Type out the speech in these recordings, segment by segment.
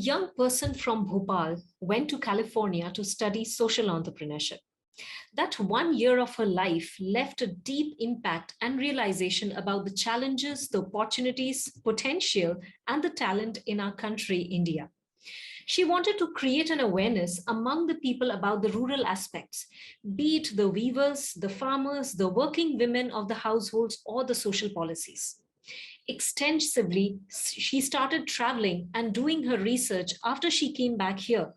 young person from Bhopal went to California to study social entrepreneurship. That 1 year of her life left a deep impact and realization about the challenges, the opportunities, potential, and the talent in our country, India. She wanted to create an awareness among the people about the rural aspects, be it the weavers, the farmers, the working women of the households, or the social policies. Extensively, she started traveling and doing her research after she came back here,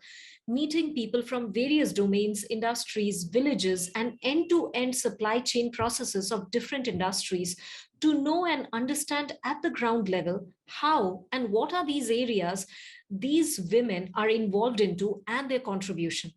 meeting people from various domains, industries, villages, and end to end supply chain processes of different industries to know and understand at the ground level how and what are these areas these women are involved into and their contribution.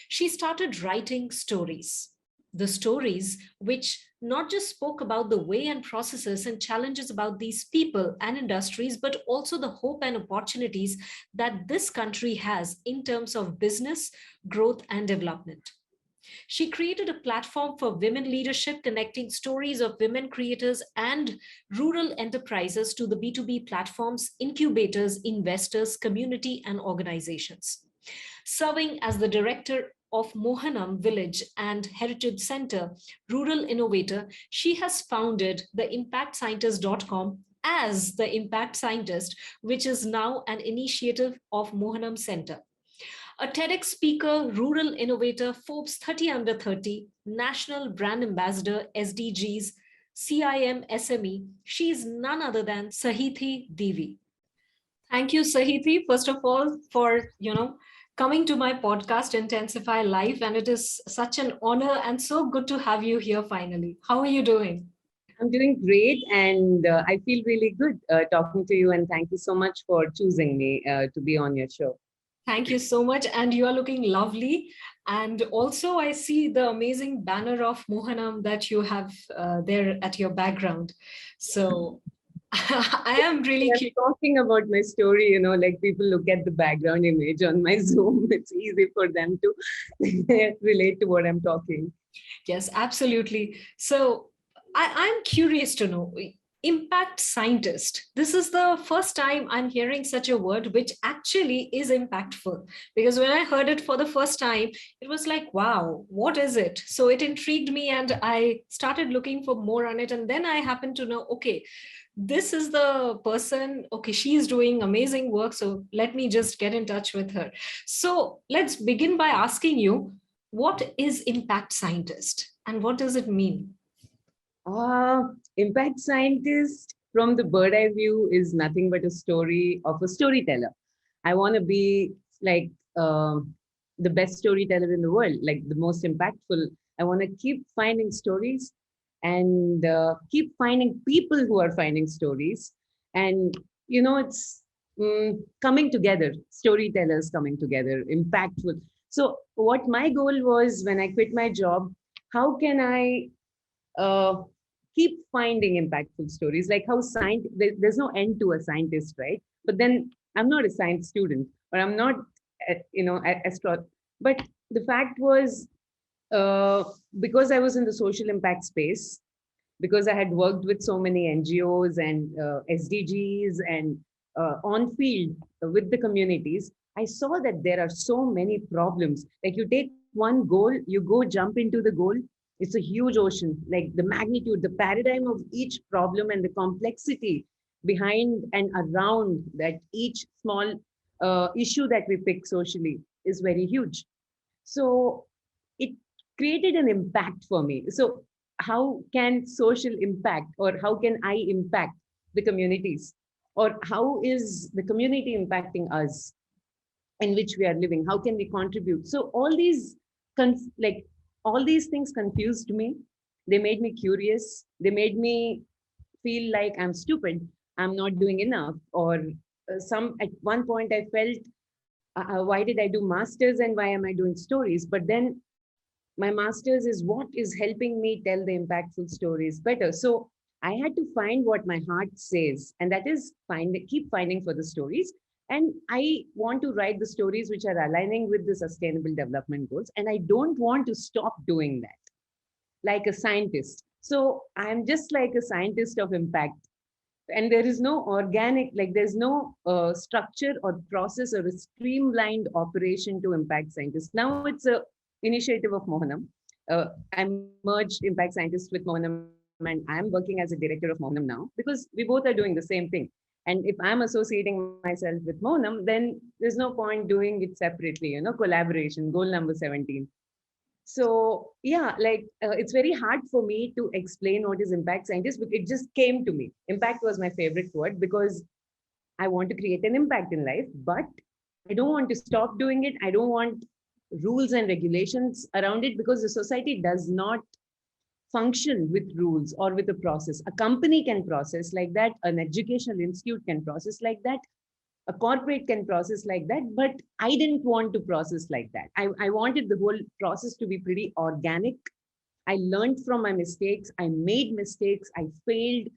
She started writing stories. The stories which not just spoke about the way and processes and challenges about these people and industries, but also the hope and opportunities that this country has in terms of business, growth, and development. She created a platform for women leadership, connecting stories of women creators and rural enterprises to the B2B platforms, incubators, investors, community, and organizations. Serving as the director of Mohanam Village and Heritage Center, rural innovator, she has founded the impactscientist.com as the Impact Scientist, which is now an initiative of Mohanam Center. A TEDx speaker, rural innovator, Forbes 30 under 30, national brand ambassador, SDGs, CIM SME, she is none other than Sahithi Divi. Thank you, Sahithi, first of all, for coming to my podcast, Intensify Life. And it is such an honor and so good to have you here finally. How are you doing? I'm doing great, and I feel really good talking to you. And thank you so much for choosing me to be on your show. Thank you so much. And you are looking lovely. And also, I see the amazing banner of Mohanam that you have there at your background. So I am really curious. Talking about my story, like people look at the background image on my Zoom. It's easy for them to relate to what I'm talking. Yes, absolutely. So I'm curious to know, impact scientist. This is the first time I'm hearing such a word, which actually is impactful. Because when I heard it for the first time, it was like, wow, what is it? So it intrigued me and I started looking for more on it. And then I happened to know, okay, this is the person, okay, she's doing amazing work. So let me just get in touch with her. So let's begin by asking you, what is impact scientist and what does it mean? Impact scientist from the bird eye view is nothing but a story of a storyteller. I want to be like the best storyteller in the world, like the most impactful. I want to keep finding stories and keep finding people who are finding stories. And, it's coming together, storytellers coming together, impactful. So what my goal was when I quit my job, how can I keep finding impactful stories, like how there's no end to a scientist, right? But then I'm not a science student, or I'm not, but the fact was, because I was in the social impact space, because I had worked with so many NGOs and SDGs and on field with the communities, I saw that there are so many problems. Like you take one goal, you go jump into the goal, it's a huge ocean, like the magnitude, the paradigm of each problem and the complexity behind and around that each small issue that we pick socially is very huge. So it created an impact for me. So how can social impact, or how can I impact the communities? Or how is the community impacting us in which we are living? How can we contribute? So all these things confused me. They made me curious. They made me feel like I'm stupid. I'm not doing enough. Or at one point I felt, why did I do masters and why am I doing stories? But then my masters is what is helping me tell the impactful stories better. So I had to find what my heart says, and that is keep finding for the stories. And I want to write the stories which are aligning with the sustainable development goals. And I don't want to stop doing that like a scientist. So I'm just like a scientist of impact. and there is no organic, like there's no structure or process or a streamlined operation to impact scientists. Now it's a initiative of Mohanam. I merged impact scientist with Mohanam, and I'm working as a director of Mohanam now because we both are doing the same thing. And if I'm associating myself with Mohanam, then there's no point doing it separately, collaboration, goal number 17. So yeah, like it's very hard for me to explain what is impact scientist, but it just came to me. Impact was my favorite word because I want to create an impact in life, but I don't want to stop doing it. I don't want rules and regulations around it because the society does not function with rules or with a process. A company can process like that, an educational institute can process like that, a corporate can process like that, but I didn't want to process like that. I wanted the whole process to be pretty organic. I learned from my mistakes. I made mistakes. I failed.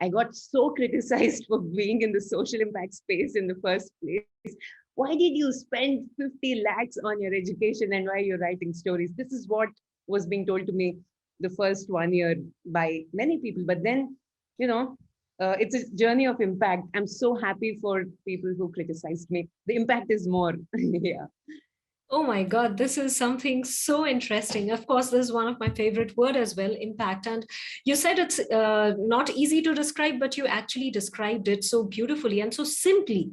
I got so criticized for being in the social impact space in the first place. Why did you spend 50 lakhs on your education and why you're writing stories? This is what was being told to me the first 1 year by many people. But then, it's a journey of impact. I'm so happy for people who criticized me. The impact is more. Yeah. Oh my God, this is something so interesting. Of course, this is one of my favorite word as well, impact. And you said it's not easy to describe, but you actually described it so beautifully and so simply,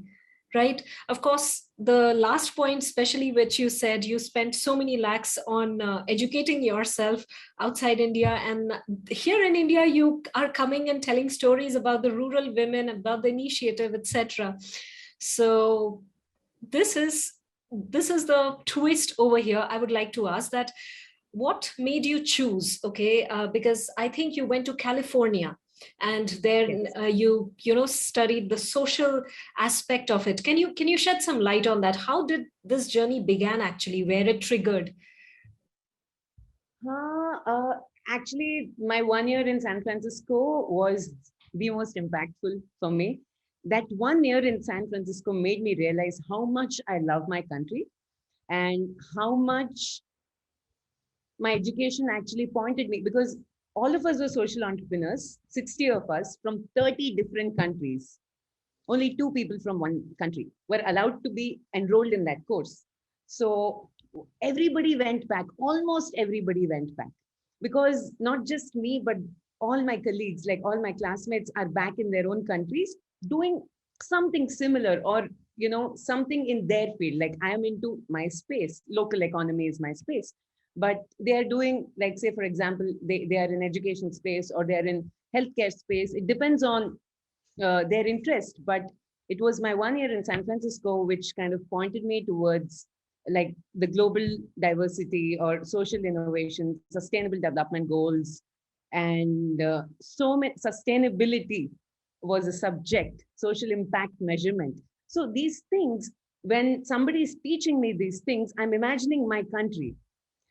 right? Of course, the last point, especially which you said, you spent so many lakhs on educating yourself outside India. And here in India, you are coming and telling stories about the rural women, about the initiative, etc. So this is the twist over here. I would like to ask that what made you choose, okay, because I think you went to California and then Yes. you studied the social aspect of it. Can you shed some light on that? How did this journey began, actually, where it triggered? Uh, uh, Actually, my 1 year in San Francisco was the most impactful for me. That 1 year in San Francisco made me realize how much I love my country and how much my education actually pointed me, because all of us were social entrepreneurs, 60 of us from 30 different countries. Only two people from one country were allowed to be enrolled in that course. So everybody went back, almost everybody went back, because not just me, but all my colleagues, like all my classmates, are back in their own countries doing something similar, or something in their field. Like I am into my space, local economy is my space, but they are doing, like, say for example, they are in education space or they're in healthcare space. It depends on their interest. But it was my 1 year in San Francisco which kind of pointed me towards like the global diversity or social innovation, sustainable development goals, and so many sustainability was a subject, social impact measurement. So these things, when somebody is teaching me these things, I'm imagining my country.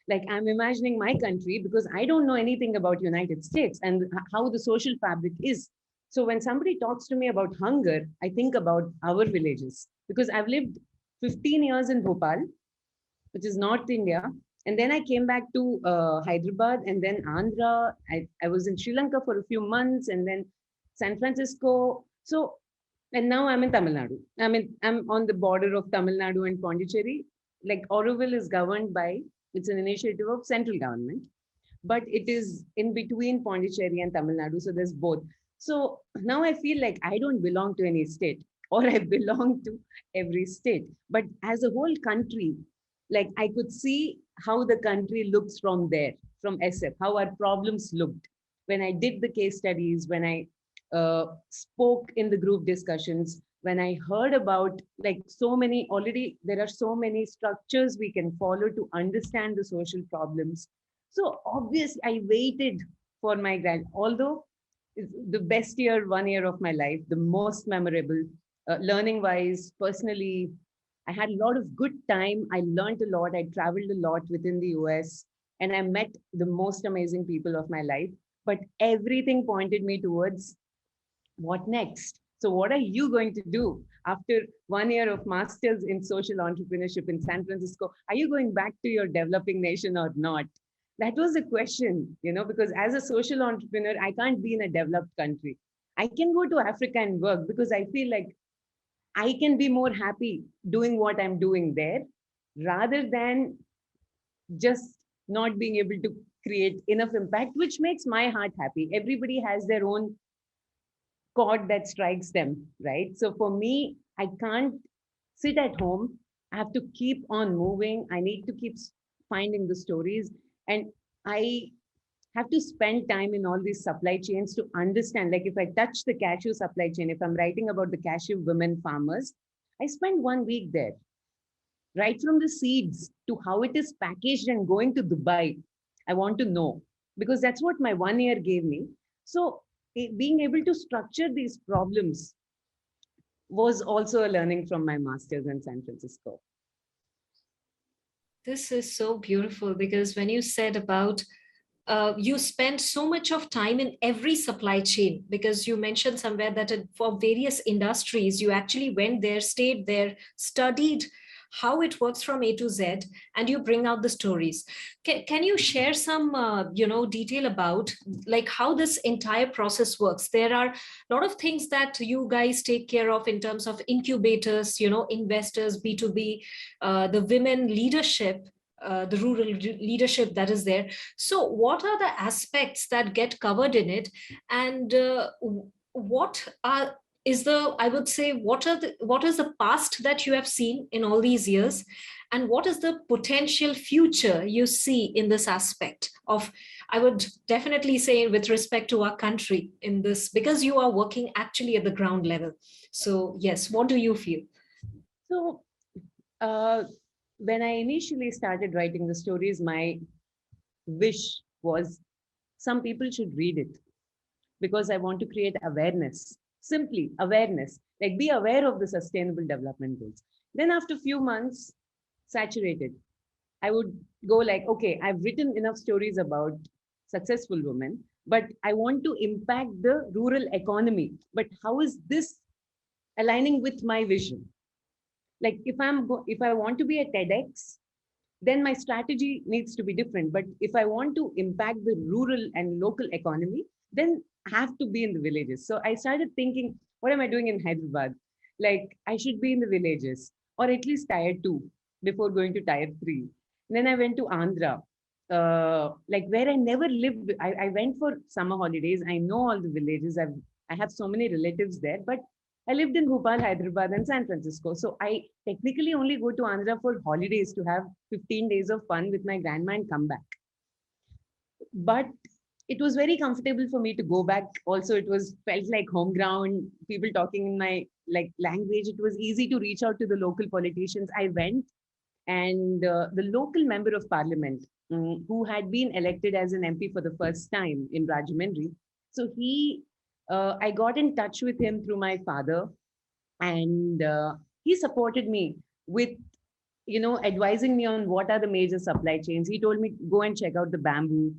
Like I'm imagining my country because I don't know anything about United States and how the social fabric is. So when somebody talks to me about hunger, I think about our villages, because I've lived 15 years in Bhopal, which is North India. And then I came back to Hyderabad and then Andhra. I was in Sri Lanka for a few months and then San Francisco. So, and now I'm in Tamil Nadu. I'm on the border of Tamil Nadu and Pondicherry. Like Auroville is governed by, it's an initiative of central government, but it is in between Pondicherry and Tamil Nadu. So there's both. So now I feel like I don't belong to any state, or I belong to every state. But as a whole country, like I could see how the country looks from there, from SF, how our problems looked. When I did the case studies, when I spoke in the group discussions, when I heard about, like, so many, already there are so many structures we can follow to understand the social problems. So obviously I waited for my grad, although it's the best year, 1 year of my life, the most memorable, learning wise, personally. I had a lot of good time. I learned a lot. I traveled a lot within the US and I met the most amazing people of my life. But everything pointed me towards what next? So, what are you going to do after 1 year of master's in social entrepreneurship in San Francisco? Are you going back to your developing nation or not? That was a question, because as a social entrepreneur, I can't be in a developed country. I can go to Africa and work because I feel like I can be more happy doing what I'm doing there rather than just not being able to create enough impact, which makes my heart happy. Everybody has their own chord that strikes them, right? So for me, I can't sit at home. I have to keep on moving. I need to keep finding the stories. And I have to spend time in all these supply chains to understand. Like if I touch the cashew supply chain, if I'm writing about the cashew women farmers, I spend 1 week there, right from the seeds to how it is packaged and going to Dubai. I want to know because that's what my 1 year gave me. So being able to structure these problems was also a learning from my master's in San Francisco. This is so beautiful because when you said about you spend so much of time in every supply chain, because you mentioned somewhere that for various industries you actually went there, stayed there, studied how it works from A to Z, and you bring out the stories. Can you share some detail about like how this entire process works? There are a lot of things that you guys take care of in terms of incubators, investors, B2B, the women leadership, the rural leadership that is there. So what are the aspects that get covered in it, and what are is the I would say what is the past that you have seen in all these years, and what is the potential future you see in this aspect of, I would definitely say, with respect to our country in this, because you are working actually at the ground level. So yes, what do you feel? So uh, when I initially started writing the stories, my wish was some people should read it because I want to create awareness, simply awareness, like be aware of the sustainable development goals. Then after few months, saturated, I would go like, okay, I've written enough stories about successful women, but I want to impact the rural economy. But how is this aligning with my vision? Like if I want to be a TEDx, then my strategy needs to be different. But if I want to impact the rural and local economy, then I have to be in the villages. So I started thinking, what am I doing in Hyderabad? Like I should be in the villages or at least tier two before going to tier three. Then I went to Andhra, like where I never lived. I went for summer holidays. I know all the villages. I have so many relatives there, but I lived in Bhopal, Hyderabad, and San Francisco. So I technically only go to Andhra for holidays to have 15 days of fun with my grandma and come back. But it was very comfortable for me to go back. Also, it was felt like home ground, people talking in my like language. It was easy to reach out to the local politicians. I went, and the local member of parliament, who had been elected as an MP for the first time in Rajahmundry. So I got in touch with him through my father, and he supported me with advising me on what are the major supply chains. He told me go and check out the bamboo.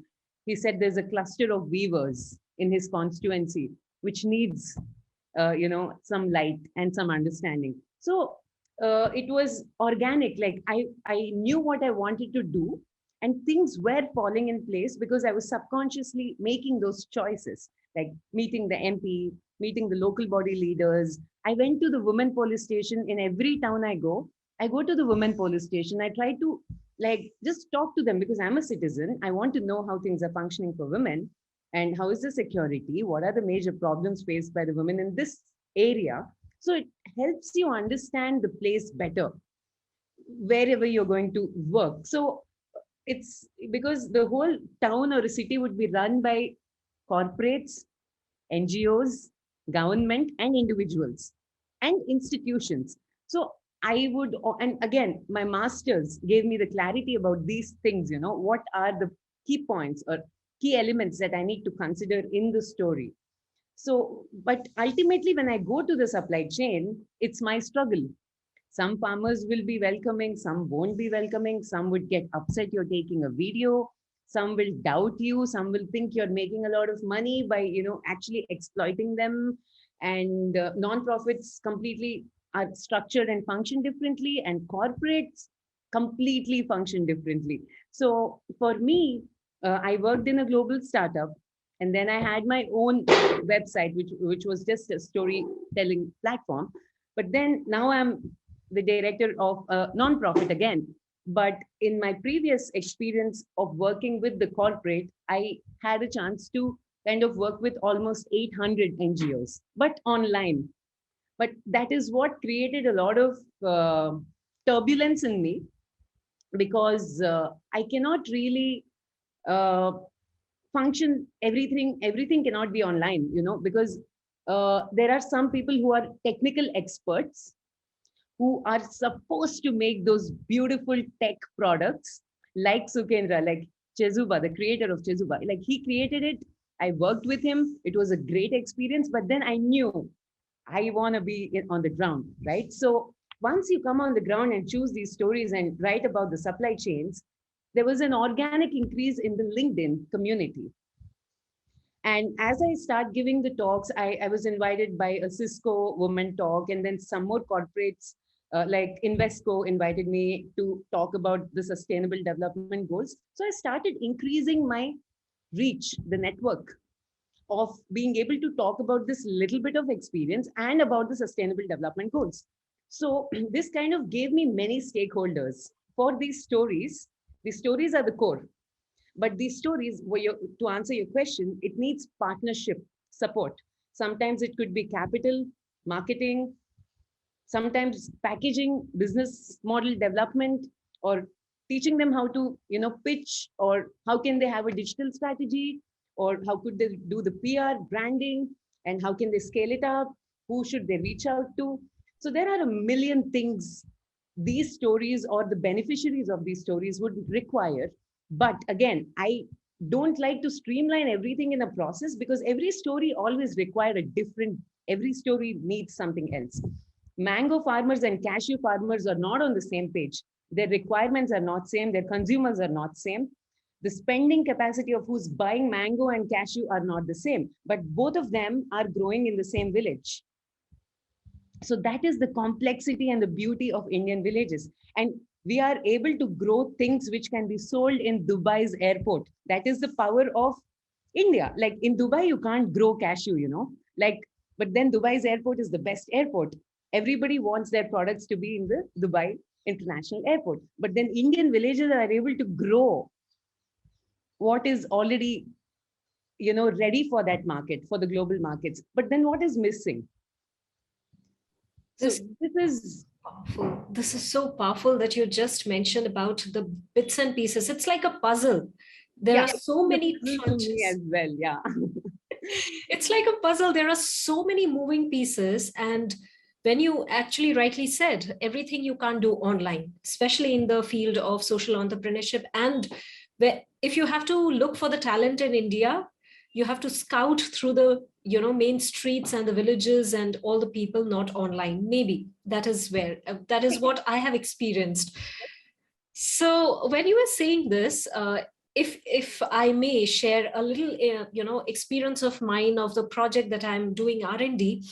He said there's a cluster of weavers in his constituency which needs some light and some understanding. So it was organic. Like I knew what I wanted to do, and things were falling in place because I was subconsciously making those choices, like meeting the MP, meeting the local body leaders. I went to the women police station in every town I go. I go to the women police station. I try to like just talk to them because I'm a citizen. I want to know how things are functioning for women and how is the security, what are the major problems faced by the women in this area. So it helps you understand the place better wherever you're going to work. So it's because the whole town or a city would be run by corporates, NGOs, government, and individuals and institutions. So I would, and again, my masters gave me the clarity about these things, what are the key points or key elements that I need to consider in the story. So, but ultimately, when I go to the supply chain, it's my struggle. Some farmers will be welcoming, some won't be welcoming, some would get upset you're taking a video, some will doubt you, some will think you're making a lot of money by, actually exploiting them. And non-profits completely are structured and function differently, and corporates completely function differently. So for me, I worked in a global startup. And then I had my own website, which was just a storytelling platform. But then now I'm the director of a nonprofit again. But in my previous experience of working with the corporate, I had a chance to kind of work with almost 800 NGOs, but online. But that is what created a lot of turbulence in me, because I cannot really uh, function. Everything cannot be online, because there are some people who are technical experts who are supposed to make those beautiful tech products, like Sukendra, like Chezuba, the creator of Chezuba. Like, he created it. I worked with him. It was a great experience. But then I knew I want to be on the ground, right? So once you come on the ground and choose these stories and write about the supply chains, there was an organic increase in the LinkedIn community. And as I start giving the talks, I was invited by a Cisco woman talk, and then some more corporates like Invesco invited me to talk about the sustainable development goals. So I started increasing my reach, the network of being able to talk about this little bit of experience and about the sustainable development goals. So this kind of gave me many stakeholders for these stories. The stories are the core, but these stories, to answer your question, it needs partnership support. Sometimes it could be capital, marketing, sometimes packaging, business model development, or teaching them how to pitch, or how can they have a digital strategy, or how could they do the PR branding, and how can they scale it up, who should they reach out to. So there are a million things these stories or the beneficiaries of these stories would require. But again, I don't like to streamline everything in a process, because every story always require a different, every story needs something else. Mango farmers and cashew farmers are not on the same page. Their requirements are not same, their consumers are not same. The spending capacity of who's buying mango and cashew are not the same, but both of them are growing in the same village. So that is the complexity and the beauty of Indian villages. And we are able to grow things which can be sold in Dubai's airport. That is the power of India. Like, in Dubai, you can't grow cashew, like, but then Dubai's airport is the best airport. Everybody wants their products to be in the Dubai International Airport. But then Indian villages are able to grow what is already, ready for that market, for the global markets. But then what is missing? So this is powerful. This is so powerful that you just mentioned about the bits and pieces. It's like a puzzle. There are so many tranches as well. Yeah. It's like a puzzle. There are so many moving pieces. And when you actually rightly said, everything you can't do online, especially in the field of social entrepreneurship. And if you have to look for the talent in India, you have to scout through the main streets and the villages and all the people, not online. Maybe that is what I have experienced. So when you were saying this, if I may share a little experience of mine of the project that I'm doing R&D,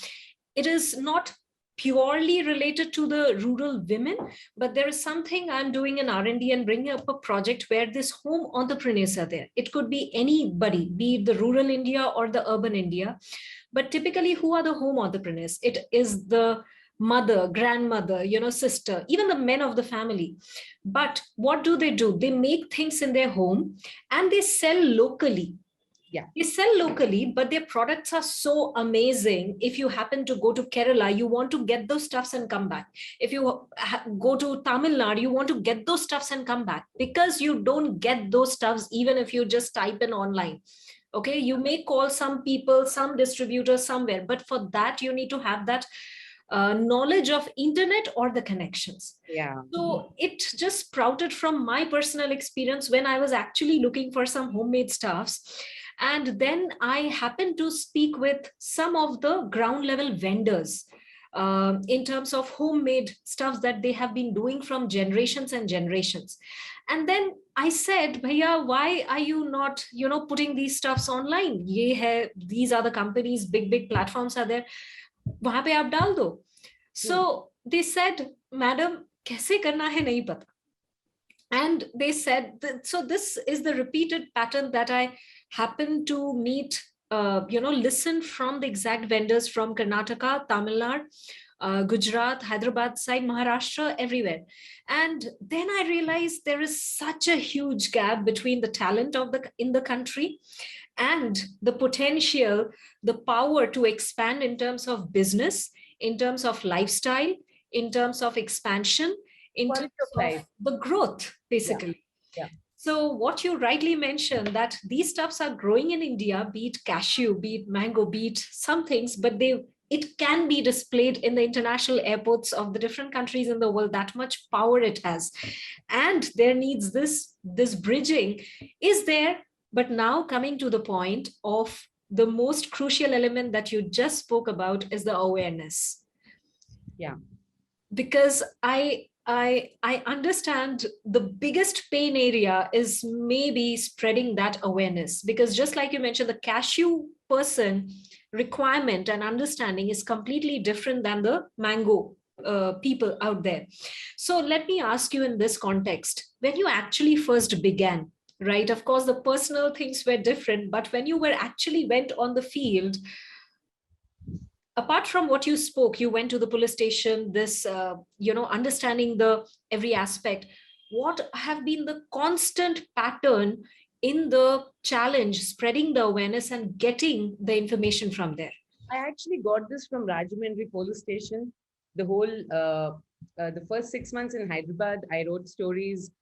it is not purely related to the rural women, but there is something I'm doing in R&D and bringing up a project where this home entrepreneurs are there. It could be anybody, be it the rural India or the urban India, but typically who are the home entrepreneurs? It is the mother, grandmother, sister, even the men of the family. But what do? They make things in their home and they sell locally. Yeah. They sell locally, but their products are so amazing. If you happen to go to Kerala, you want to get those stuffs and come back. If you go to Tamil Nadu, you want to get those stuffs and come back, because you don't get those stuffs even if you just type in online. Okay, you may call some people, some distributors somewhere, but for that you need to have that knowledge of internet or the connections. Yeah. So it just sprouted from my personal experience when I was actually looking for some homemade stuffs. And then I happened to speak with some of the ground level vendors in terms of homemade stuffs that they have been doing from generations and generations. And then I said, Bhaiya, why are you not, putting these stuffs online? These are the companies, big platforms are there. वहां पे आप डाल दो. So they said, Madam, कैसे करना है नहीं पता. And they said, so this is the repeated pattern that I happened to meet, listen from the exact vendors from Karnataka, Tamil Nadu, Gujarat, Hyderabad side, Maharashtra, everywhere. And then I realized there is such a huge gap between the talent of the in the country and the potential, the power to expand in terms of business, in terms of lifestyle, in terms of expansion, in terms Quality of of life. the growth, Yeah. basically. Yeah. So what you rightly mentioned, that these stuffs are growing in India, be it cashew, be it mango, be it some things, but it can be displayed in the international airports of the different countries in the world. That much power it has, and there needs this bridging is there. But now coming to the point of the most crucial element that you just spoke about is the awareness. Yeah. Because I understand the biggest pain area is maybe spreading that awareness, because just like you mentioned, the cashew person requirement and understanding is completely different than the mango people out there. So let me ask you, in this context, when you actually first began, right, of course the personal things were different, but when you were actually went on the field, apart from what you spoke, you went to the police station, this understanding the every aspect, what have been the constant pattern in the challenge spreading the awareness and getting the information from there? I actually got this from Rajahmundry police station. The whole, the first 6 months in Hyderabad, I wrote stories.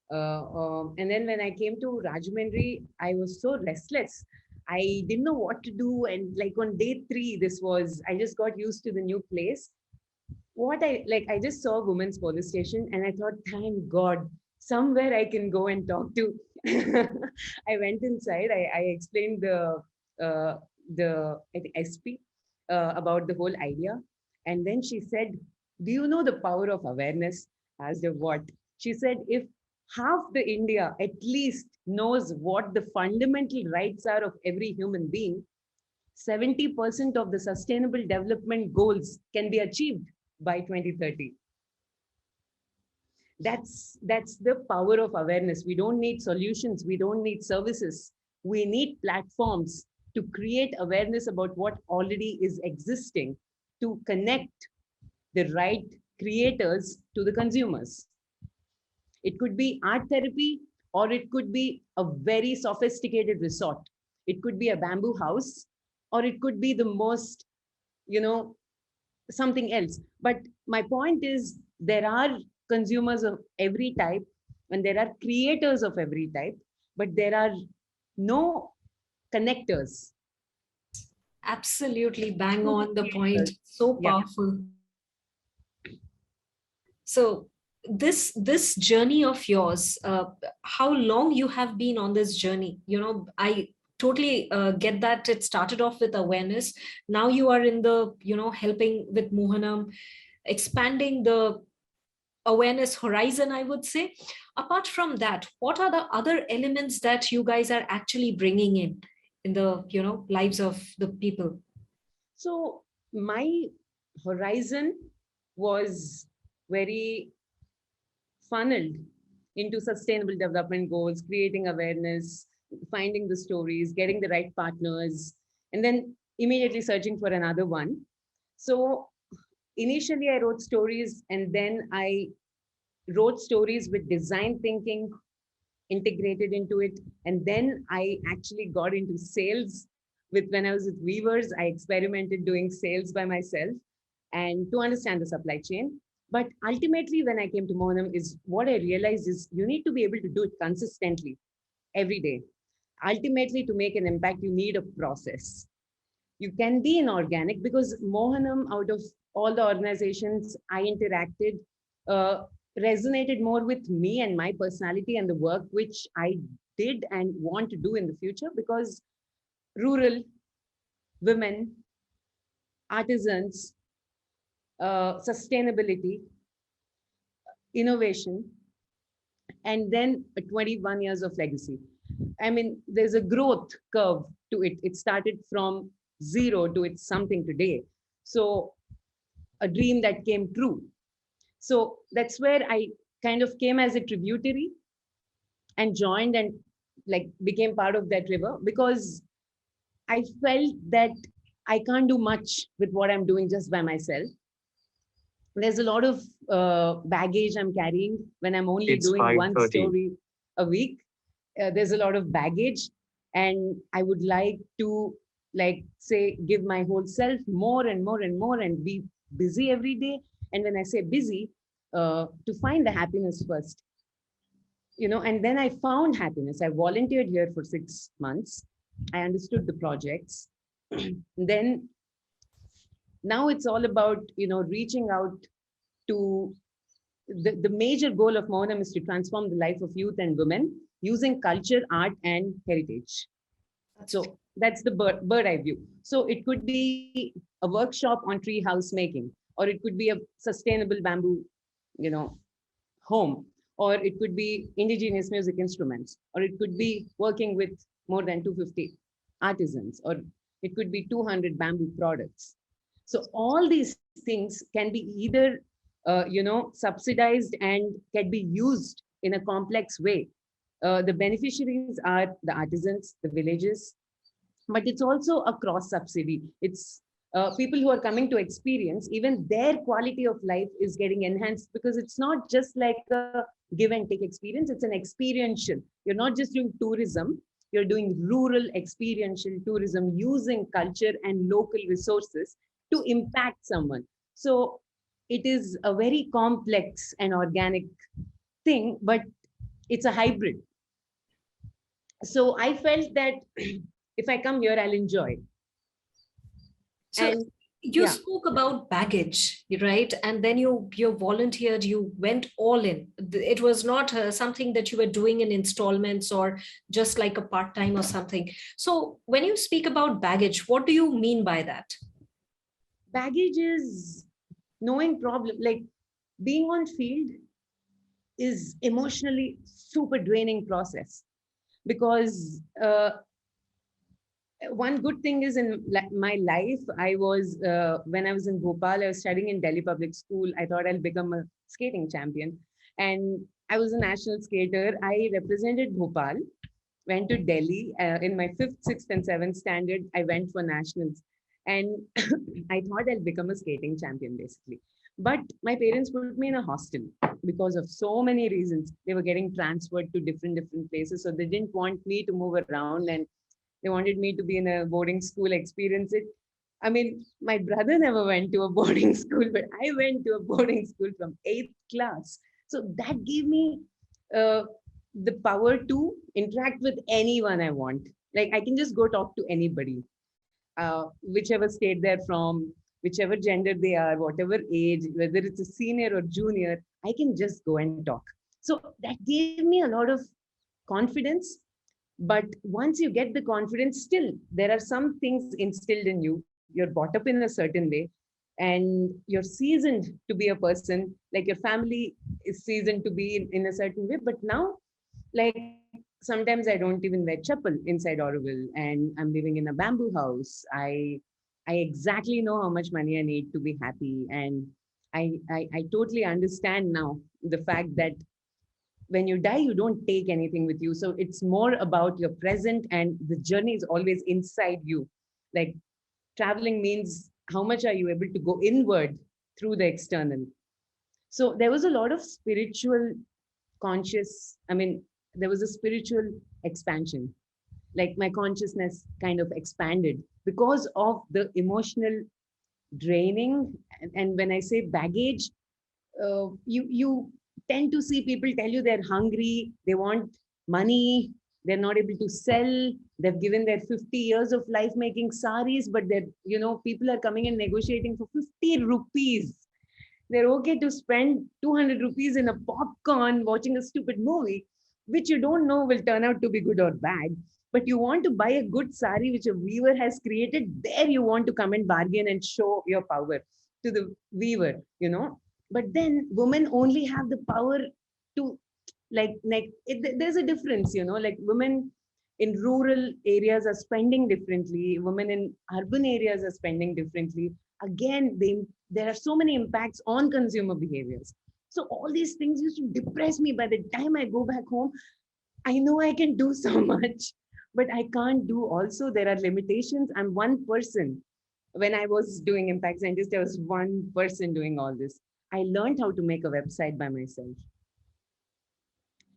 And then when I came to Rajahmundry, I was so restless. I didn't know what to do. And like on day 3, I just got used to the new place. I just saw a women's police station and I thought, thank God, somewhere I can go and talk to. I went inside, I explained uh, I think SP about the whole idea. And then she said, do you know the power of awareness? As of what? She said, if half the India at least knows what the fundamental rights are of every human being, 70% of the sustainable development goals can be achieved by 2030. That's the power of awareness. We don't need solutions, we don't need services, we need platforms to create awareness about what already is existing, to connect the right creators to the consumers. It could be art therapy, or it could be a very sophisticated resort. It could be a bamboo house, or it could be the most, you know, something else. But my point is, there are consumers of every type and there are creators of every type, but there are no connectors. Absolutely bang To the on the point, creators. so Yeah. powerful. So this journey of yours, how long you have been on this journey? I totally get that it started off with awareness. Now you are in the helping with Mohanam, expanding the awareness horizon, I would say. Apart from that, what are the other elements that you guys are actually bringing in the lives of the people? So my horizon was very funneled into sustainable development goals, creating awareness, finding the stories, getting the right partners, and then immediately searching for another one. So initially, I wrote stories, and then I wrote stories with design thinking integrated into it. And then I actually got into sales. With when I was with Weavers, I experimented doing sales by myself and to understand the supply chain. But ultimately, when I came to Monam, is what I realized is you need to be able to do it consistently every day. Ultimately, to make an impact, you need a process. You can be inorganic because Mohanam, out of all the organizations I interacted, uh, resonated more with me and my personality and the work which I did and want to do in the future, because rural women, artisans, sustainability, innovation, and then 21 years of legacy. I mean, there's a growth curve to it. It started from zero to it's something today. So a dream that came true. So that's where I kind of came as a tributary and joined and like became part of that river, because I felt that I can't do much with what I'm doing just by myself. There's a lot of baggage I'm carrying when I'm only It's doing one 5:30. story a week. There's a lot of baggage, and I would like to, like, say, give my whole self more and more and more and be busy every day. And when I say busy, to find the happiness first, and then I found happiness. I volunteered here for 6 months. I understood the projects. Then now it's all about, reaching out to the major goal of Maunam is to transform the life of youth and women using culture, art, and heritage. So that's the bird eye view. So it could be a workshop on tree house making, or it could be a sustainable bamboo, you know, home, or it could be indigenous music instruments, or it could be working with more than 250 artisans, or it could be 200 bamboo products. So all these things can be either, subsidized and can be used in a complex way. The beneficiaries are the artisans, the villages, but it's also a cross subsidy. It's people who are coming to experience, even their quality of life is getting enhanced, because it's not just like a give and take experience, it's an experiential. You're not just doing tourism, you're doing rural experiential tourism using culture and local resources to impact someone. So it is a very complex and organic thing, but it's a hybrid. So I felt that if I come here, I'll enjoy. So And you yeah, spoke about baggage, right? And then you volunteered, you went all in. It was not something that you were doing in installments or just like a part-time or something. So when you speak about baggage, what do you mean by that? baggage is knowing problem. Like, being on field is emotionally super draining process, because one good thing is in my life, I was when I was in Bhopal, I was studying in Delhi public school. I thought I'll become a skating champion, and I was a national skater. I represented Bhopal, went to Delhi in my 5th, 6th, and 7th standard. I went for nationals, and I thought I'll become a skating champion basically. But my parents put me in a hostel because of so many reasons. They were getting transferred to different places, so they didn't want me to move around, and they wanted me to be in a boarding school, experience it. I mean, my brother never went to a boarding school, but I went to a boarding school from 8th class. So that gave me uh, the power to interact with anyone I want. Like, I can just go talk to anybody, whichever state they're from, whichever gender they are, whatever age, whether it's a senior or junior, I can just go and talk. So that gave me a lot of confidence. But once you get the confidence, still there are some things instilled in you. You're brought up in a certain way, and you're seasoned to be a person. Like, your family is seasoned to be in a certain way. But now, like, sometimes I don't even wear chapel inside Auroville, and I'm living in a bamboo house. I exactly know how much money I need to be happy, and I totally understand now the fact that when you die, you don't take anything with you. So it's more about your present, and the journey is always inside you. Like, traveling means how much are you able to go inward through the external. So there was a lot of spiritual conscious, I mean, there was a spiritual expansion. Like, my consciousness kind of expanded because of the emotional draining. And when I say baggage, you tend to see people tell you they're hungry, they want money, they're not able to sell, they've given their 50 years of life making saris, but they're, people are coming and negotiating for 50 rupees. They're okay to spend 200 rupees in a popcorn watching a stupid movie, which you don't know will turn out to be good or bad. But you want to buy a good sari which a weaver has created. There you want to come and bargain and show your power to the weaver. But then women only have the power to, there's a difference, like, women in rural areas are spending differently, women in urban areas are spending differently. Again, there are so many impacts on consumer behaviors. So all these things used to depress me. By the time I go back home, I know I can do so much, but I can't do also. There are limitations. I'm one person. When I was doing Impact Scientist, there was one person doing all this. I learned how to make a website by myself.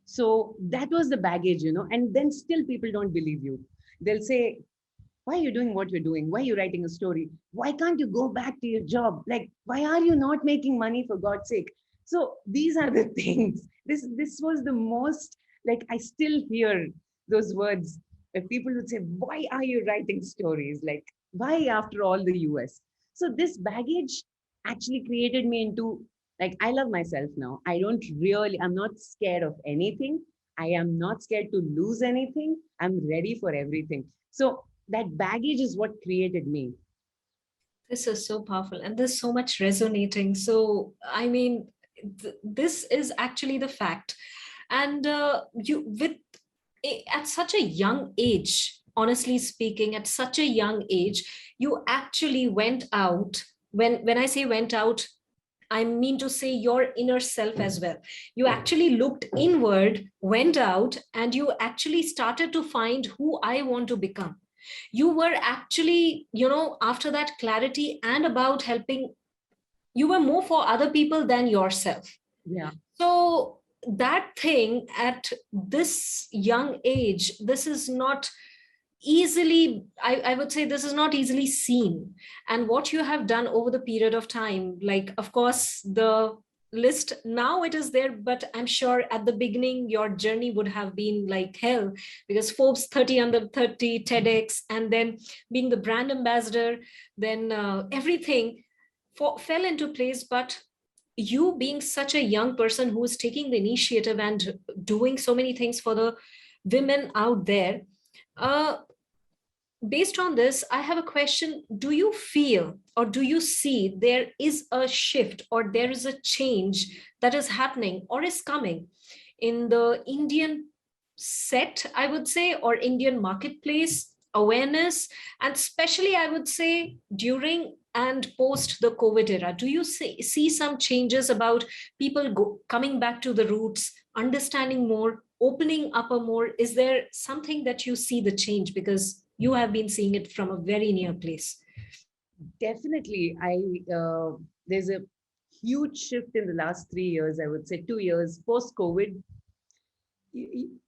So that was the baggage, and then still people don't believe you. They'll say, why are you doing what you're doing? Why are you writing a story? Why can't you go back to your job? Like, why are you not making money, for God's sake? So these are the things. This was the most, like, I still hear those words where people would say, why are you writing stories? Like, why after all the US? So this baggage actually created me into, like, I love myself now. I'm not scared of anything. I am not scared to lose anything. I'm ready for everything. So that baggage is what created me. This is so powerful, and there's so much resonating. So, I mean, this is actually the fact. And you, with at such a young age, honestly speaking, at such a young age, you actually went out. When I say went out, I mean to say your inner self as well. You actually looked inward, went out, and you actually started to find who I want to become. You were actually, after that clarity and about helping, you were more for other people than yourself. Yeah. So that thing at this young age, this is not easily, I would say this is not easily seen. And what you have done over the period of time, like, of course, the list now it is there, but I'm sure at the beginning your journey would have been like hell, because Forbes 30 under 30, TEDx, and then being the brand ambassador, then everything fell into place. But you being such a young person who is taking the initiative and doing so many things for the women out there, uh, based on this, I have a question. Do you feel or do you see there is a shift or there is a change that is happening or is coming in the Indian set, I would say, or Indian marketplace awareness, and especially I would say during and post the COVID era? Do you see some changes about people coming back to the roots, understanding more, opening up a more? Is there something that you see the change, because you have been seeing it from a very near place? Definitely. There's a huge shift in the last 3 years, I would say 2 years post COVID.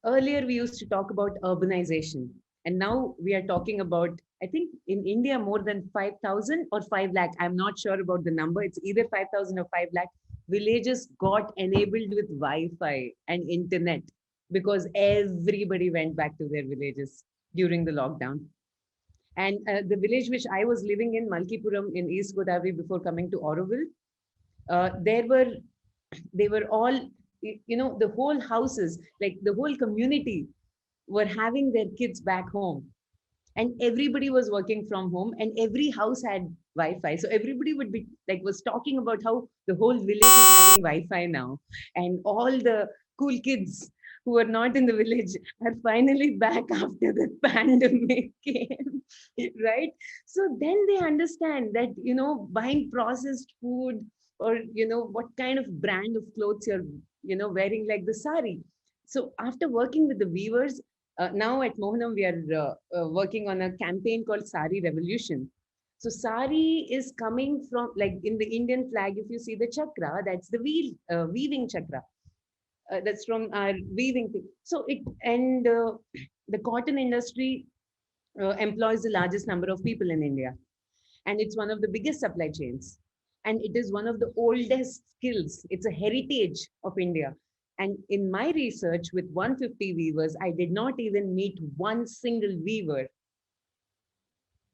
Earlier, we used to talk about urbanization, and now we are talking about, I think in India, more than 5,000 or 5 lakh. I'm not sure about the number. It's either 5,000 or 5 lakh villages got enabled with Wi Fi and internet because everybody went back to their villages during the lockdown. And the village which I was living in, Malkipuram in East Godavari, before coming to Auroville, there were they were all, the whole houses, like the whole community, were having their kids back home, and everybody was working from home, and every house had Wi-Fi. So everybody would be like, was talking about how the whole village is having Wi-Fi now, and all the cool kids who are not in the village are finally back after the pandemic came, right? So then they understand that, buying processed food, or what kind of brand of clothes you're wearing, like the sari. So after working with the weavers, now at Mohanam, we are working on a campaign called Sari Revolution. So Sari is coming from, like, in the Indian flag, if you see the chakra, that's the weaving chakra. That's from our weaving thing. So the cotton industry employs the largest number of people in India, and it's one of the biggest supply chains. And it is one of the oldest skills. It's a heritage of India. And in my research with 150 weavers, I did not even meet one single weaver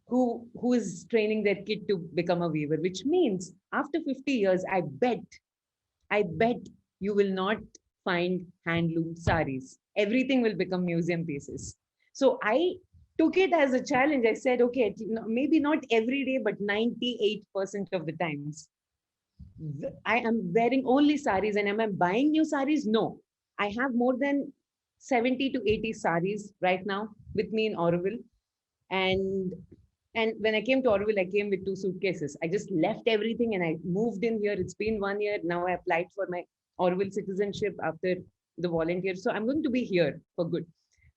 who is training their kid to become a weaver, which means after 50 years, I bet you will not find handloom saris. Everything will become museum pieces. So I took it as a challenge. I said, okay, maybe not every day, but 98% of the times, I am wearing only saris. And am I buying new saris? No. I have more than 70 to 80 saris right now with me in Auroville. And and when I came to Auroville, I came with 2 suitcases. I just left everything and I moved in here. It's been 1 year. Now I applied for my Auroville citizenship after the volunteer. So I'm going to be here for good.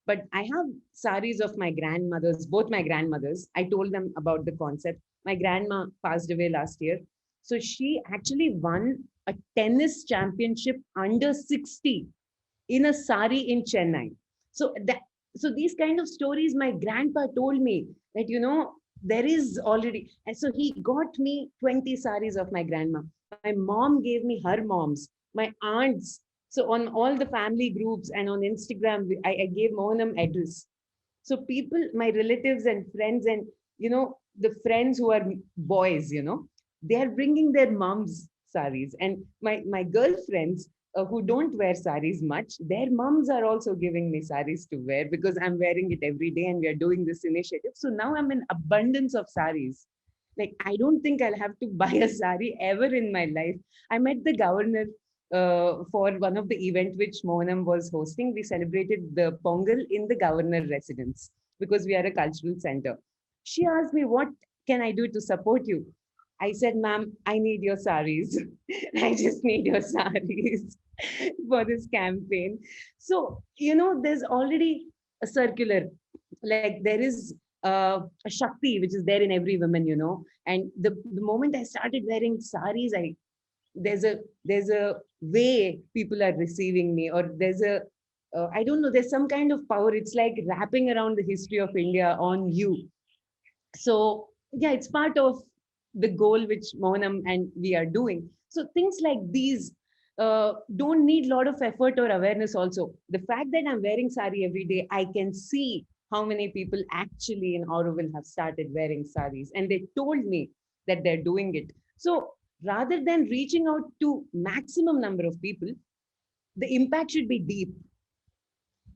But I have saris of my grandmothers, both my grandmothers. I told them about the concept. My grandma passed away last year. So she actually won a tennis championship under 60 in a sari in Chennai. So that, so these kind of stories my grandpa told me that, there is already. And so he got me 20 saris of my grandma. My mom gave me her mom's, my aunts. So on all the family groups and on Instagram, I gave Mohanam address. So people, my relatives and friends, and the friends who are boys, they are bringing their moms saris, and my girlfriends who don't wear saris much, their moms are also giving me saris to wear because I'm wearing it every day, and we are doing this initiative. So now I'm in abundance of saris. Like, I don't think I'll have to buy a sari ever in my life. I met the governor for one of the event which Mohanam was hosting. We celebrated the Pongal in the governor residence because we are a cultural center. She asked me, what can I do to support you? I said, ma'am, I need your saris. I just need your saris for this campaign. So, there's already a circular, like there is a Shakti, which is there in every woman, and the moment I started wearing saris, there's a way people are receiving me, or there's a I don't know, there's some kind of power. It's like wrapping around the history of India on you. So yeah, it's part of the goal which Mohanam and we are doing. So things like these don't need a lot of effort or awareness. Also, the fact that I'm wearing sari every day, I can see how many people actually in Auroville have started wearing saris, and they told me that they're doing it. So rather than reaching out to maximum number of people, the impact should be deep.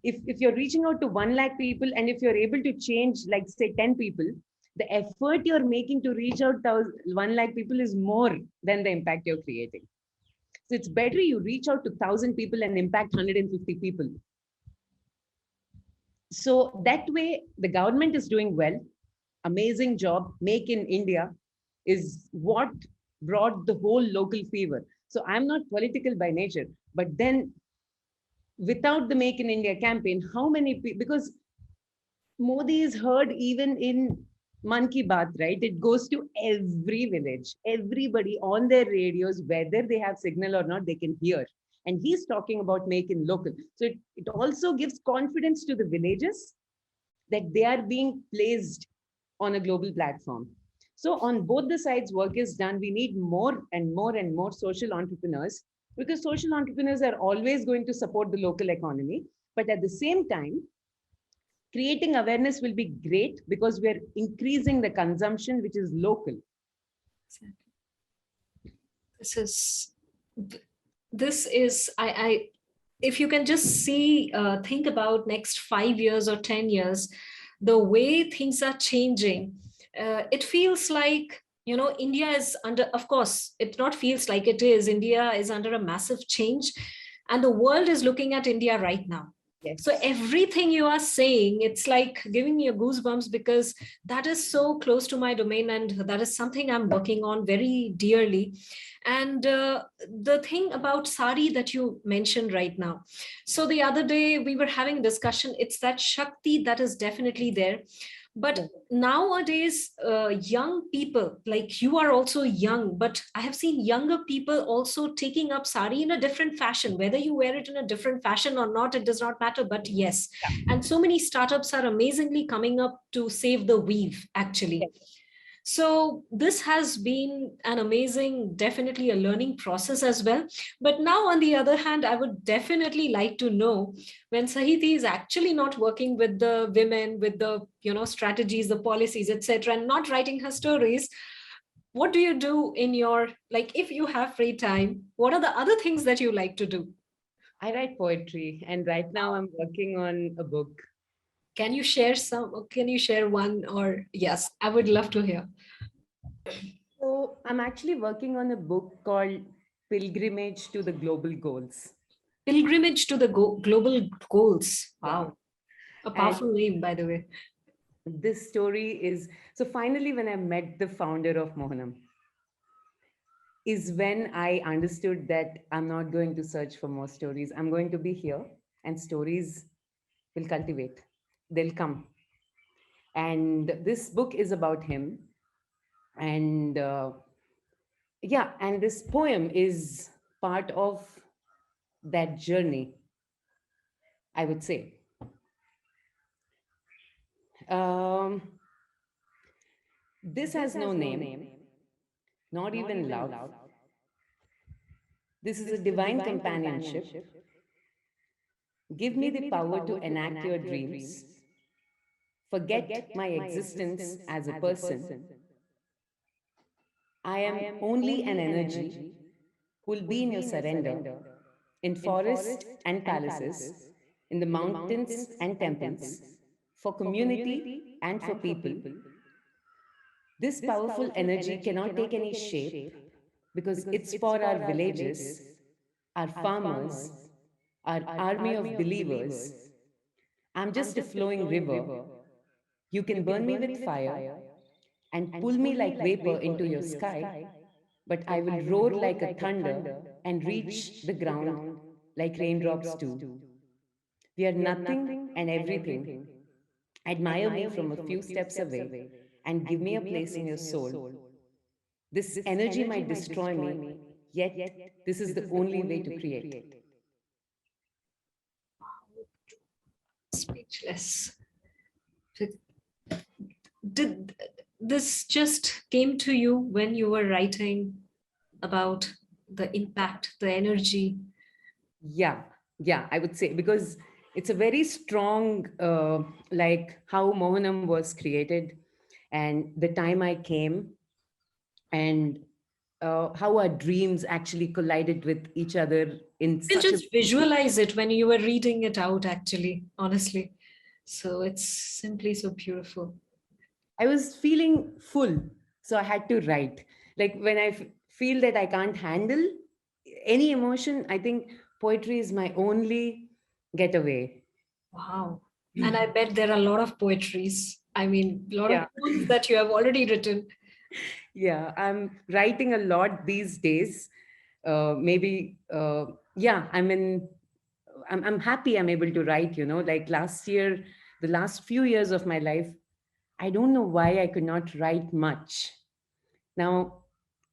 If you're reaching out to 1 lakh people, and if you're able to change, like say 10 people, the effort you're making to reach out to 1 lakh people is more than the impact you're creating. So it's better you reach out to 1,000 people and impact 150 people. So that way the government is doing well. Amazing job. Make in India is what brought the whole local fever. So I'm not political by nature, but then without the Make in India campaign, how many people, because Modi is heard even in Man Ki Baat, right? It goes to every village, everybody on their radios, whether they have signal or not, they can hear. And he's talking about make in local. So it also gives confidence to the villages that they are being placed on a global platform. So on both the sides, work is done. We need more and more and more social entrepreneurs, because social entrepreneurs are always going to support the local economy. But at the same time, creating awareness will be great because we are increasing the consumption, which is local. This is I if you can just see, think about next 5 years or 10 years, the way things are changing, it feels like, India is under, of course, it not feels like, it is, India is under a massive change, and the world is looking at India right now. Yes. So everything you are saying, it's like giving me a goosebumps, because that is so close to my domain, and that is something I'm working on very dearly. And the thing about sari that you mentioned right now, so the other day we were having a discussion, it's that Shakti that is definitely there. But nowadays, young people, like you are also young, but I have seen younger people also taking up sari in a different fashion. Whether you wear it in a different fashion or not, it does not matter, but yes. And so many startups are amazingly coming up to save the weave, actually. So this has been an amazing, definitely a learning process as well. But now, on the other hand, I would definitely like to know, when Sahithi is actually not working with the women, with the strategies, the policies, etc., and not writing her stories, what do you do in your, like, if you have free time, what are the other things that you like to do? I write poetry, and right now I'm working on a book. Can you share some? Can you share one? Or yes, I would love to hear. So I'm actually working on a book called Pilgrimage to the Global Goals. Pilgrimage to the global goals. Wow. A And powerful name, by the way. this story is, so finally, when I met the founder of Mohanam, is when I understood that I'm not going to search for more stories. I'm going to be here, and stories will cultivate, they'll come. And this book is about him. And yeah, and this poem is part of that journey, I would say. Um, this has no name, not even love. This is a divine companionship. Give me the power to enact your dreams. Forget my existence as a person. I am only an energy who will be in your surrender, in forest and palaces, in the mountains and temples, for community and for people. This powerful energy cannot take any shape because it's for our villages, our farmers, our army of believers. I'm just a flowing river. You can burn me with fire and pull me like vapor into your sky, but I will roar like a thunder and reach the ground like raindrops do. We are nothing and everything. Admire me from a few steps away and give me a place in your soul. This energy might destroy me, yet this is the only way to create. Speechless. Did this just came to you when you were writing about the impact, the energy? Yeah, yeah, I would say, because it's a very strong, like how Mohanam was created and the time I came, and how our dreams actually collided with each other in You can such a. just visualize it when you were reading it out, actually, honestly. So it's simply so beautiful. I was feeling full, so I had to write. Like when I feel that I can't handle any emotion, I think poetry is my only getaway. Wow. And I bet there are a lot of poetries. I mean, a lot of Yeah, poems that you have already written. yeah, I'm writing a lot these days. Maybe, yeah, I'm happy I'm able to write, like last year, the last few years of my life, I don't know why I could not write much. Now,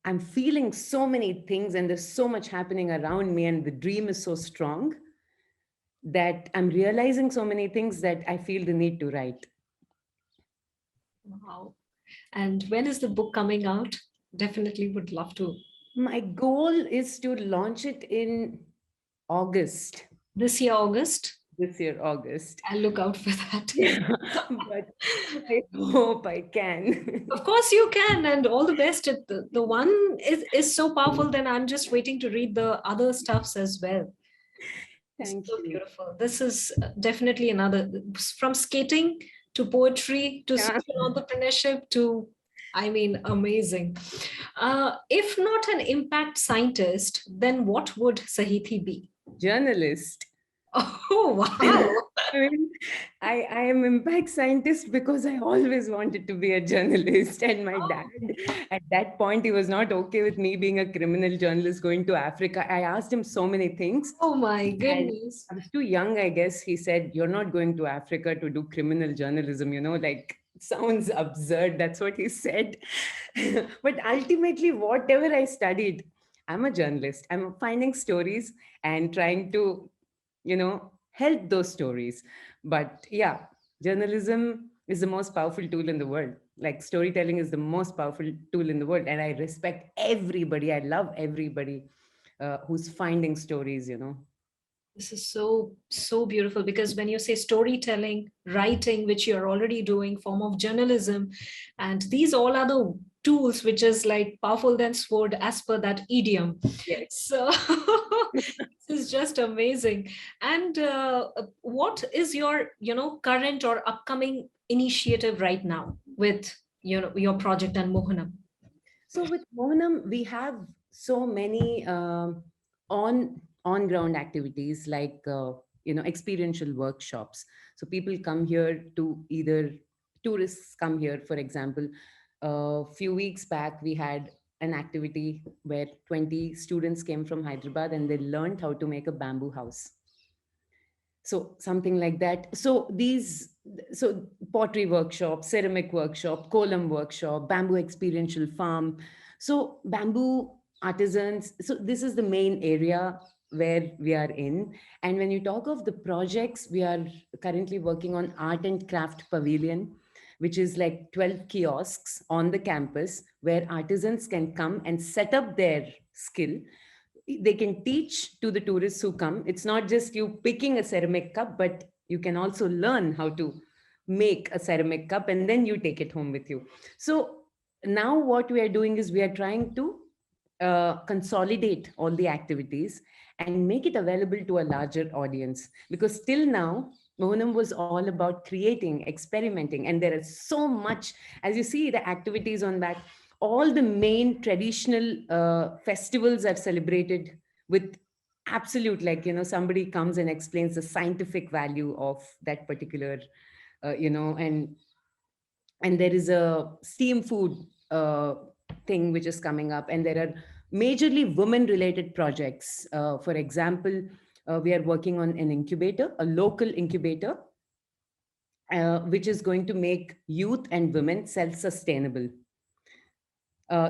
I'm feeling so many things and there's so much happening around me, and the dream is so strong that I'm realizing so many things that I feel the need to write. Wow. And when is the book coming out? Definitely would love to. My goal is to launch it in August, This year, August. this year, August. I'll look out for that. Yeah, but I hope I can. Of course you can, and all the best. The one is so powerful, then I'm just waiting to read the other stuffs as well. It's Thank so you. beautiful. This is definitely another, from skating to poetry to Yeah. social entrepreneurship to, I mean, amazing. If not an impact scientist, then what would Sahithi be? Journalist. Oh, wow. I mean, I am impact scientist because I always wanted to be a journalist. And my dad, at that point, he was not okay with me being a criminal journalist going to Africa. I asked him so many things. Oh, my And goodness. I was too young, I guess. He said, "You're not going to Africa to do criminal journalism, like it sounds absurd." That's what he said. But ultimately, whatever I studied, I'm a journalist. I'm finding stories and trying to, help those stories. But yeah, journalism is the most powerful tool in the world. Like storytelling is the most powerful tool in the world. And I respect everybody. I love everybody who's finding stories. This is so, so beautiful, because when you say storytelling, writing, which you're already doing, form of journalism, and these all are the tools which is like powerful than sword as per that idiom. Yes. So this is just amazing. And what is your, current or upcoming initiative right now with, your project and Mohanam? So with Mohanam, we have so many on ground activities like experiential workshops. So people come here to either tourists come here, for example. A few weeks back, we had an activity where 20 students came from Hyderabad and they learned how to make a bamboo house. So something like that. So pottery workshop, ceramic workshop, kolam workshop, bamboo experiential farm. So bamboo artisans. So this is the main area where we are in. And when you talk of the projects, we are currently working on art and craft pavilion, which is like 12 kiosks on the campus where artisans can come and set up their skill. They can teach to the tourists who come. It's not just you picking a ceramic cup, but you can also learn how to make a ceramic cup and then you take it home with you. So now what we are doing is we are trying to consolidate all the activities and make it available to a larger audience, because till now Mohanam was all about creating, experimenting, and there is so much. As you see the activities on that, all the main traditional festivals are celebrated with absolute, like, somebody comes and explains the scientific value of that particular, and there is a steam food thing which is coming up, and there are majorly women related projects. For example, we are working on an incubator, a local incubator, which is going to make youth and women self sustainable,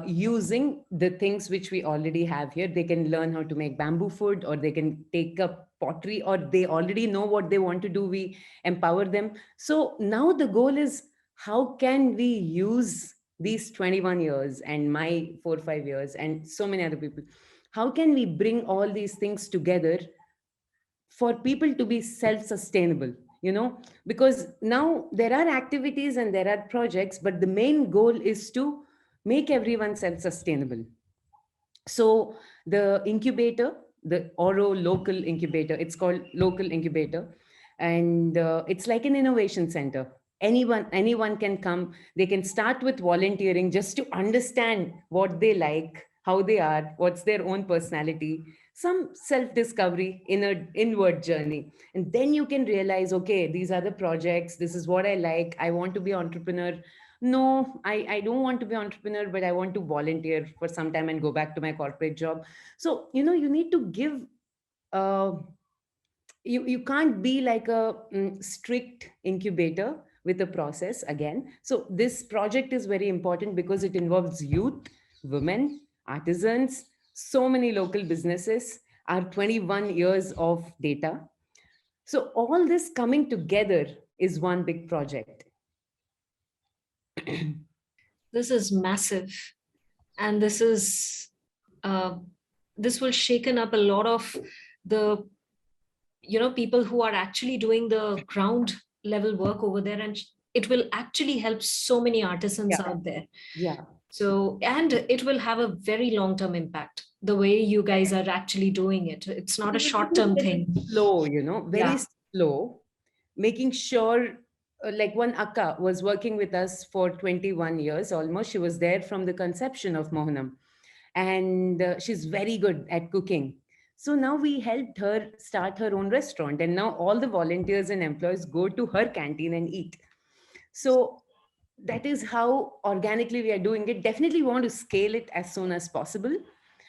using the things which we already have here. They can learn how to make bamboo food, or they can take up pottery, or they already know what they want to do. We empower them. So now the goal is, how can we use these 21 years and my 4 or 5 years and so many other people? How can we bring all these things together for people to be self sustainable? Because now there are activities and there are projects, but the main goal is to make everyone self sustainable. So the incubator, the Oro local incubator, it's called local incubator, and it's like an innovation center. Anyone can come. They can start with volunteering just to understand what they like, how they are, what's their own personality, some self discovery, inward journey. And then you can realize, okay, these are the projects, this is what I like, I want to be entrepreneur. No, I don't want to be entrepreneur, but I want to volunteer for some time and go back to my corporate job. So you need to give, uh, you can't be like a strict incubator with a process again. So this project is very important because it involves youth, women, artisans, so many local businesses, our 21 years of data. So all this coming together is one big project. This is massive, and uh, this will shaken up a lot of the people who are actually doing the ground level work over there, and it will actually help so many artisans Yeah. out there. Yeah. So, and it will have a very long term impact, the way you guys are actually doing it. It's not a We were short doing term it very thing. slow, very Yeah. slow, making sure, like one Akka was working with us for 21 years almost. She was there from the conception of Mohanam, and she's very good at cooking. So now we helped her start her own restaurant, and now all the volunteers and employees go to her canteen and eat. So that is how organically we are doing it. Definitely want to scale it as soon as possible,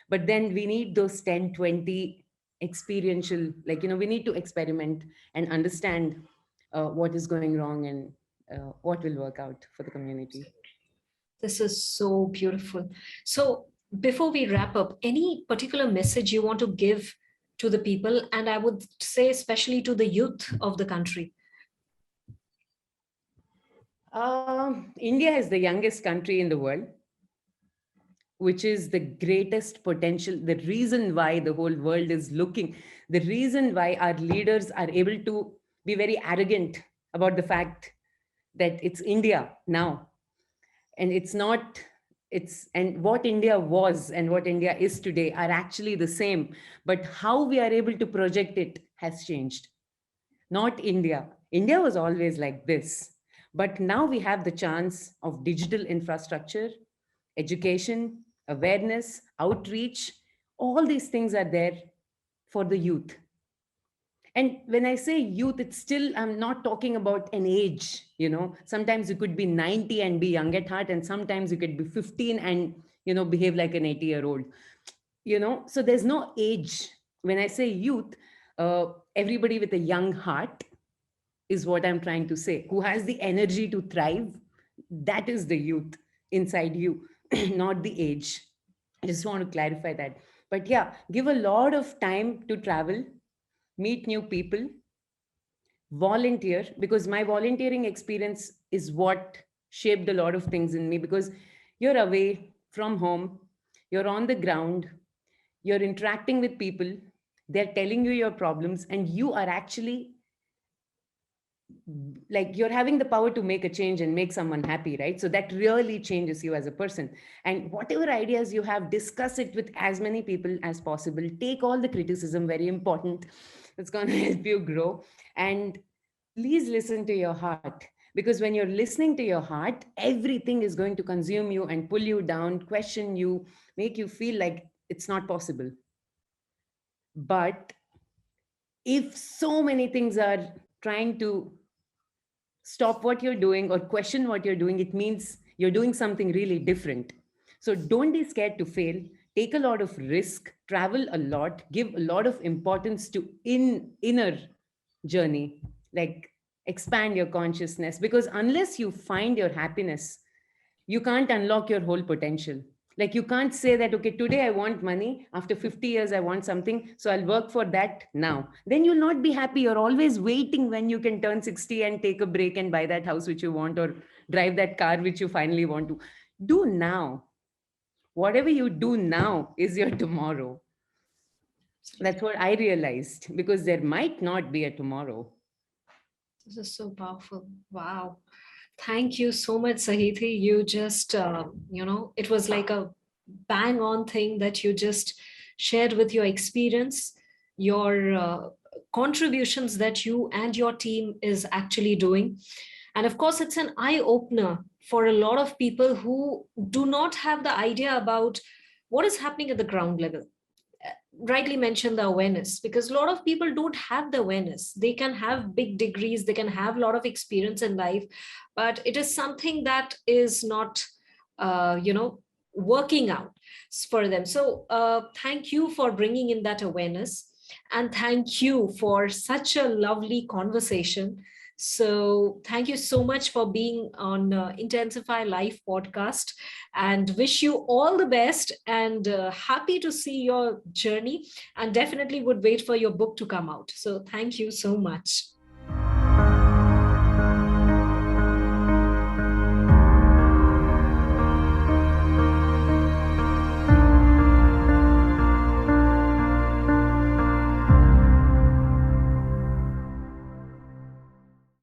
but then we need those 10, 20 experiential, like, we need to experiment and understand what is going wrong, and what will work out for the community. This is so beautiful. So, before we wrap up, any particular message you want to give to the people? And I would say, especially to the youth of the country. India is the youngest country in the world, which is the greatest potential. The reason why the whole world is looking, the reason why our leaders are able to be very arrogant about the fact that it's India now, and it's not, and what India was and what India is today are actually the same, but how we are able to project it has changed. Not India. India was always like this. But now we have the chance of digital infrastructure, education, awareness, outreach. All these things are there for the youth. And when I say youth, it's still, I'm not talking about an age. Sometimes you could be 90 and be young at heart, and sometimes you could be 15 and behave like an 80-year-old. So there's no age. When I say youth, everybody with a young heart is what I'm trying to say, who has the energy to thrive. That is the youth inside you, not the age. I just want to clarify that. But yeah, give a lot of time to travel, meet new people, volunteer, because my volunteering experience is what shaped a lot of things in me, because you're away from home, you're on the ground, you're interacting with people, they're telling you your problems, and you are actually, like, you're having the power to make a change and make someone happy, right? So that really changes you as a person. And whatever ideas you have, discuss it with as many people as possible. Take all the criticism, very important. It's going to help you grow. And please listen to your heart, because when you're listening to your heart, everything is going to consume you and pull you down, question you, make you feel like it's not possible. But if so many things are trying to stop what you're doing or question what you're doing, it means you're doing something really different. So don't be scared to fail. Take a lot of risk, travel a lot, give a lot of importance to inner journey, like expand your consciousness, because unless you find your happiness, you can't unlock your whole potential. Like, you can't say that, okay, today I want money, after 50 years I want something, so I'll work for that now. Then you'll not be happy. You're always waiting when you can turn 60 and take a break and buy that house which you want, or drive that car which you finally want to. Do now. Whatever you do now is your tomorrow. That's what I realized, because there might not be a tomorrow. This is so powerful. Wow. Thank you so much, Sahithi. You just, it was like a bang on thing that you just shared with your experience, your contributions that you and your team is actually doing. And of course, it's an eye opener for a lot of people who do not have the idea about what is happening at the ground level. Rightly mentioned the awareness, because a lot of people don't have the awareness. They can have big degrees, they can have a lot of experience in life, but it is something that is not working out for them. So thank you for bringing in that awareness, and thank you for such a lovely conversation. So thank you so much for being on Intensify Life podcast, and wish you all the best, and happy to see your journey, and definitely would wait for your book to come out. So thank you so much.